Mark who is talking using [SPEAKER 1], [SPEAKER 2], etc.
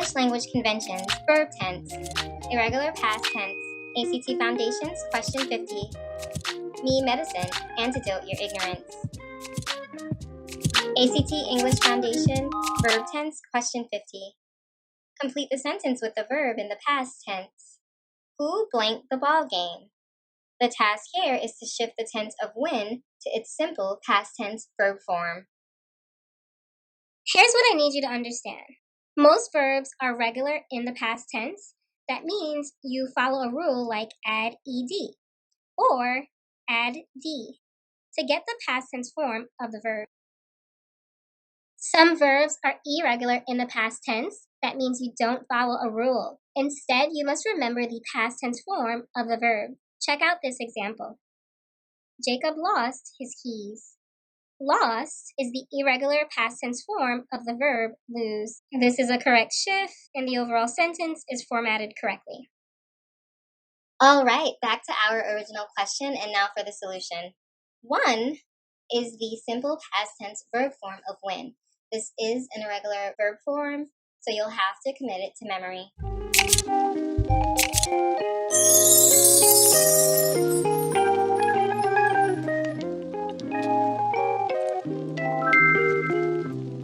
[SPEAKER 1] English language conventions, verb tense, irregular past tense, ACT Foundations, question 50. Me Medicine, antidote your ignorance. ACT English Foundation, verb tense, question 50. Complete the sentence with the verb in the past tense. Who blanked the ball game? The task here is to shift the tense of when to its simple past tense verb form. Here's what I need you to understand. Most verbs are regular in the past tense. That means you follow a rule like add ed or add d to get the past tense form of the verb. Some verbs are irregular in the past tense. That means you don't follow a rule. Instead, you must remember the past tense form of the verb. Check out this example. Jacob lost his keys. Lost is the irregular past tense form of the verb lose. This is a correct shift, and the overall sentence is formatted correctly. All right, back to our original question, and now for the solution. 1 is the simple past tense verb form of when. This is an irregular verb form, so you'll have to commit it to memory.